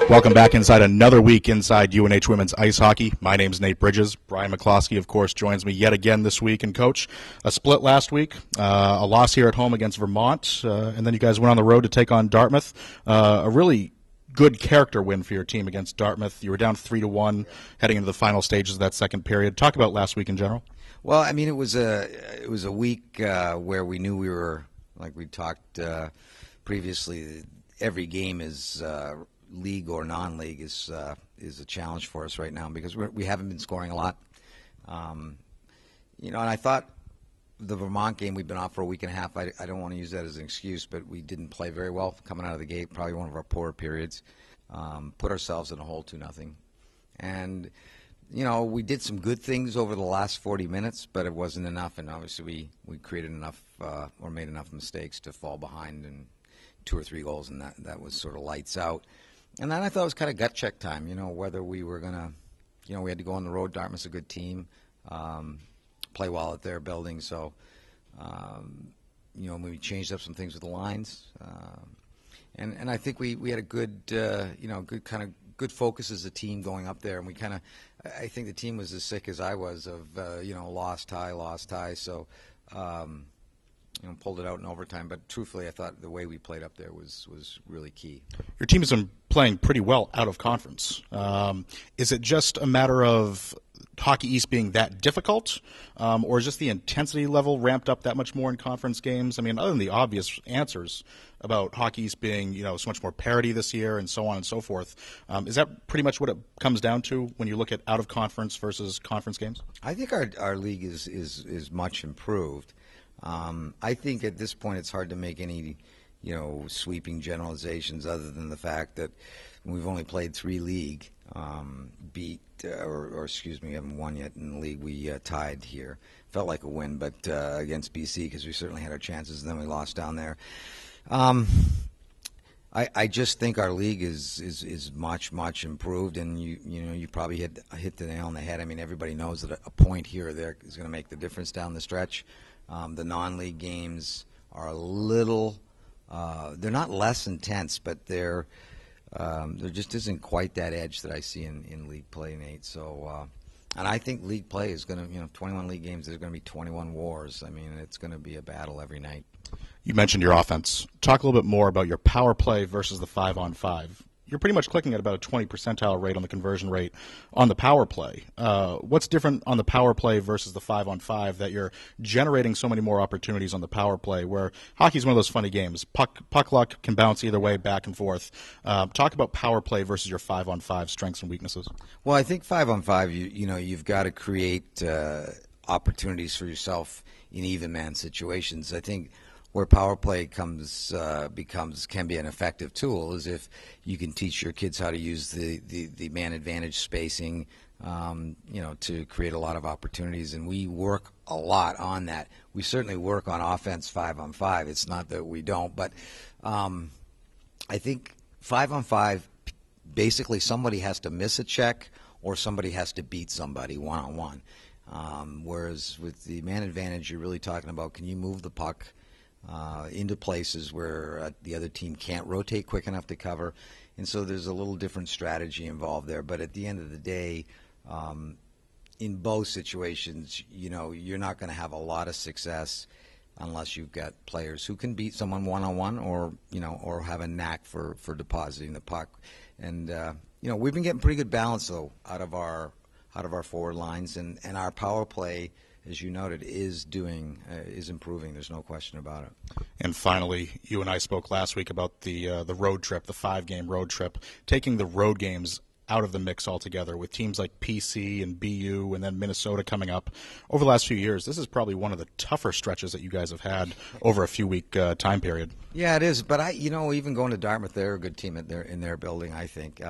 Welcome back inside another week inside UNH Women's Ice Hockey. My name's Nate Bridges. Brian McCloskey, of course, joins me yet again this week. And, Coach, a split last week, a loss here at home against Vermont, and then you guys went on the road to take on Dartmouth. A really good character win for your team against Dartmouth. You were down 3-1 heading into the final stages of that second period. Talk about last week in general. Well, I mean, it was a week where we knew we were, like we talked previously, every game is league or non-league is a challenge for us right now because we haven't been scoring a lot. And I thought the Vermont game, we've been off for a week and a half. I don't want to use that as an excuse, but we didn't play very well coming out of the gate, probably one of our poorer periods. Put ourselves in a hole 2-0. And, we did some good things over the last 40 minutes, but it wasn't enough. And obviously we created enough or made enough mistakes to fall behind in 2 or 3 goals, and that was sort of lights out. And then I thought it was kind of gut check time, whether we were going to, we had to go on the road. Dartmouth's a good team, play well at their building. So, we changed up some things with the lines. And I think we had a good, good focus as a team going up there. And I think the team was as sick as I was of, lost tie. So, pulled it out in overtime. But truthfully, I thought the way we played up there was really key. Your team has been playing pretty well out of conference. Is it just a matter of Hockey East being that difficult, or is just the intensity level ramped up that much more in conference games? I mean, other than the obvious answers about Hockey East being, so much more parity this year and so on and so forth, is that pretty much what it comes down to when you look at out of conference versus conference games? I think our league is much improved. I think at this point it's hard to make any, sweeping generalizations other than the fact that we've only played 3 league, we haven't won yet in the league. We tied here. Felt like a win, but against BC because we certainly had our chances, and then we lost down there. I just think our league is much improved, and you probably hit the nail on the head. I mean, everybody knows that a point here or there is going to make the difference down the stretch. The non-league games are a little they're not less intense, but there just isn't quite that edge that I see in league play, Nate. So, and I think league play is going to, 21 league games, there's going to be 21 wars. I mean, it's going to be a battle every night. You mentioned your offense. Talk a little bit more about your power play versus the 5-on-5. You're pretty much clicking at about a 20 percentile rate on the conversion rate on the power play. What's different on the power play versus the 5-on-5 that you're generating so many more opportunities on the power play, where hockey's one of those funny games. Puck luck can bounce either way, back and forth. Talk about power play versus your 5-on-5 strengths and weaknesses. Well, I think 5-on-5, you've got to create opportunities for yourself in even man situations. I think where power play can be an effective tool is if you can teach your kids how to use the man advantage spacing, to create a lot of opportunities. And we work a lot on that. We certainly work on offense 5-on-5. It's not that we don't, but I think 5-on-5, basically somebody has to miss a check or somebody has to beat somebody one-on-one. Whereas with the man advantage, you're really talking about, can you move the puck into places where the other team can't rotate quick enough to cover. And so there's a little different strategy involved there. But at the end of the day, in both situations, you're not going to have a lot of success unless you've got players who can beat someone one-on-one or have a knack for depositing the puck. And, we've been getting pretty good balance, though, out of our forward lines. And our power play, as you noted, is improving. There's no question about it. And finally, you and I spoke last week about the road trip, the 5-game road trip, taking the road games out of the mix altogether with teams like PC and BU and then Minnesota coming up. Over the last few years, this is probably one of the tougher stretches that you guys have had over a few-week time period. Yeah, it is. But even going to Dartmouth, they're a good team in their building, I think.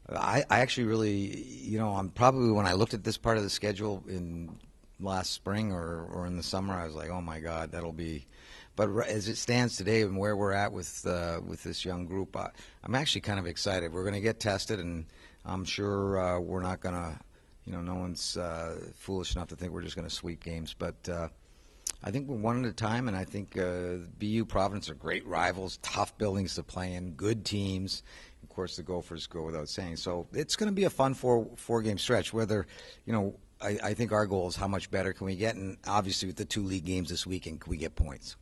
I actually really, I'm probably, when I looked at this part of the schedule in last spring or in the summer, I was like, oh my God, that'll be. But as it stands today and where we're at with this young group, I'm actually kind of excited. We're going to get tested, and I'm sure we're not going to, no one's foolish enough to think we're just going to sweep games. But I think we're one at a time, and I think BU Providence are great rivals, tough buildings to play in, good teams. Of course, the Gophers go without saying. So it's going to be a fun four-game stretch. Whether, I think our goal is how much better can we get, and obviously with the 2 league games this weekend, can we get points?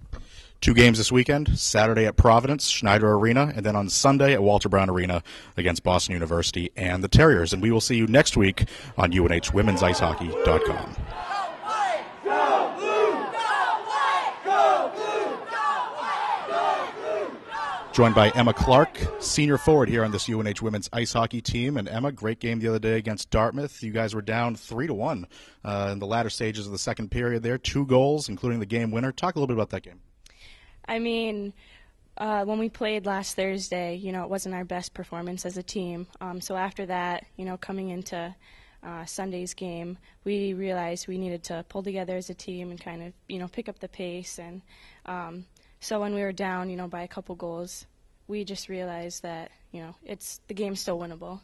2 games this weekend, Saturday at Providence, Schneider Arena, and then on Sunday at Walter Brown Arena against Boston University and the Terriers. And we will see you next week on UNHWomen'sIceHockey.com. Joined by Emma Clark, senior forward here on this UNH women's ice hockey team. And Emma, great game the other day against Dartmouth. You guys were down 3-1 in the latter stages of the second period there. 2 goals, including the game winner. Talk a little bit about that game. I mean, when we played last Thursday, it wasn't our best performance as a team. So after that, coming into Sunday's game, we realized we needed to pull together as a team and kind of, pick up the pace. And so when we were down, by a couple goals, we just realized that, the game's still winnable.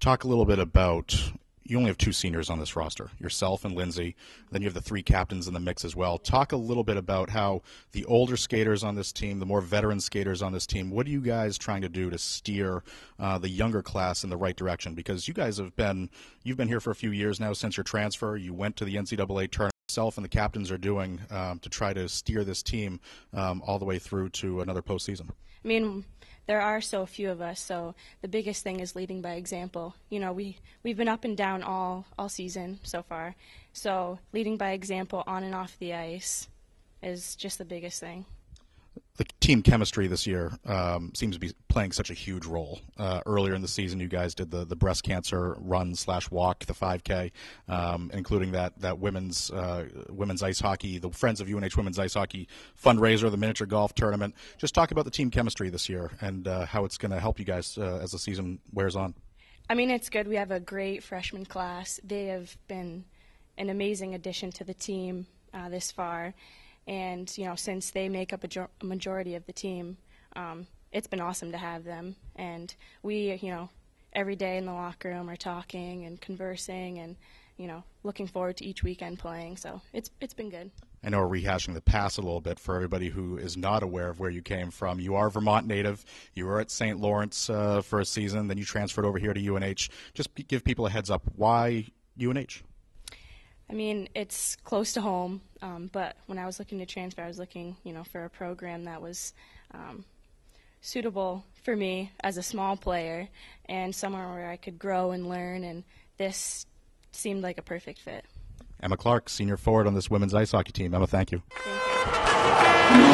Talk a little bit about, you only have 2 seniors on this roster, yourself and Lindsay. Then you have the 3 captains in the mix as well. Talk a little bit about how the older skaters on this team, the more veteran skaters on this team, what are you guys trying to do to steer the younger class in the right direction? Because you guys you've been here for a few years now since your transfer. You went to the NCAA tournament. Yourself and the captains are doing to try to steer this team all the way through to another postseason? I mean, there are so few of us, so the biggest thing is leading by example. We've been up and down all season so far, so leading by example on and off the ice is just the biggest thing. The team chemistry this year seems to be playing such a huge role. Earlier in the season, you guys did the breast cancer run/walk, the 5K, including that women's ice hockey, the Friends of UNH Women's Ice Hockey fundraiser, the miniature golf tournament. Just talk about the team chemistry this year and how it's going to help you guys as the season wears on. I mean, it's good. We have a great freshman class. They have been an amazing addition to the team this far. And, since they make up a majority of the team, it's been awesome to have them. And we, every day in the locker room are talking and conversing and, looking forward to each weekend playing. So it's been good. I know we're rehashing the past a little bit for everybody who is not aware of where you came from. You are a Vermont native. You were at St. Lawrence for a season. Then you transferred over here to UNH. Just give people a heads up. Why UNH? I mean, it's close to home, but when I was looking to transfer, I was looking, for a program that was suitable for me as a small player and somewhere where I could grow and learn, and this seemed like a perfect fit. Emma Clark, senior forward on this women's ice hockey team. Emma, thank you. Thank you.